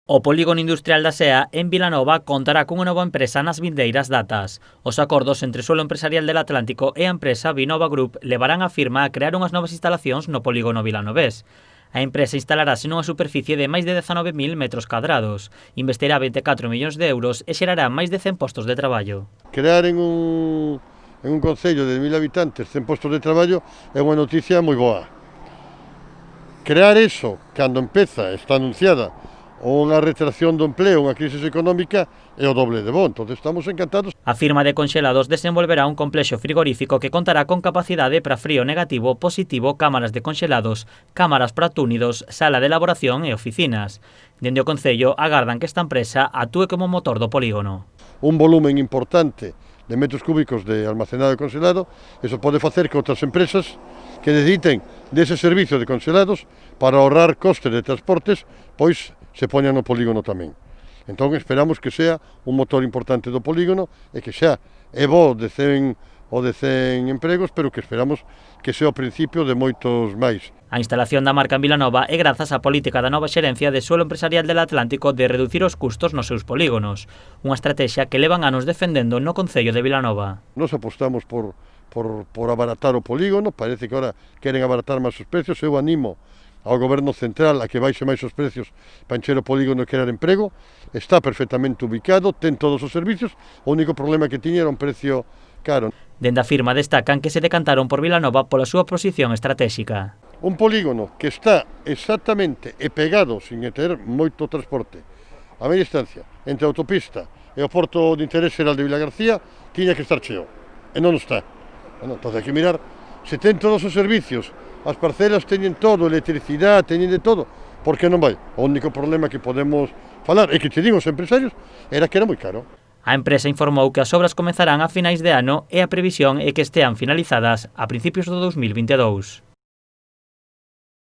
O polígono industrial da SEA en Vilanova contará cunha nova empresa nas vindeiras datas. Os acordos entre o Suelo Empresarial del Atlántico e a empresa Vinova Group levarán a firma a crear unhas novas instalacións no polígono vilanovés. A empresa instalarase nunha superficie de máis de 19.000 metros cadrados, investirá 24 millóns de euros e xerará máis de 100 postos de traballo. Crear en un concello de 1.000 habitantes 100 postos de traballo é unha noticia moi boa. Crear eso, cando empeza, está anunciada, unha retracción do empleo, unha crisis económica, é o doble de bo, entón estamos encantados. A firma de Conxelados desenvolverá un complexo frigorífico que contará con capacidade para frío negativo, positivo, cámaras de conxelados, cámaras para túnidos, sala de elaboración e oficinas. Dende o Concello agardan que esta empresa actúe como motor do polígono. Un volumen importante de metros cúbicos de almacenado e conxelado, eso pode facer que outras empresas que necesiten dese servicio de conxelados para ahorrar costes de transportes, pois se poñan no polígono tamén. Entón esperamos que sea un motor importante do polígono e que xa é bo de 100 empregos, pero que esperamos que sea o principio de moitos máis. A instalación da marca en Vilanova é grazas á política da nova xerencia de Suelo Empresarial del Atlántico de reducir os custos nos seus polígonos, unha estrategia que levan anos defendendo no Concello de Vilanova. Nos apostamos por abaratar o polígono, parece que ahora queren abaratar máis os precios, eu animo ao Goberno Central a que baixe máis os precios para encher o polígono e crear emprego. Está perfectamente ubicado, ten todos os servicios, o único problema que tiña era un precio caro. Dende a firma destacan que se decantaron por Vilanova pola súa posición estratégica. Un polígono que está exactamente e pegado, sin ter moito transporte, a media distancia, entre a autopista e o porto de interés xeral de Vilagarcía, tiña que estar cheo, e non está. Bueno, entón hai que mirar, se ten todos os servicios, as parcelas teñen todo, electricidade, teñen de todo, por que non vai? O único problema que podemos falar é que te digo os empresarios era que era moi caro. A empresa informou que as obras comezarán a finais de ano e a previsión é que estean finalizadas a principios do 2022.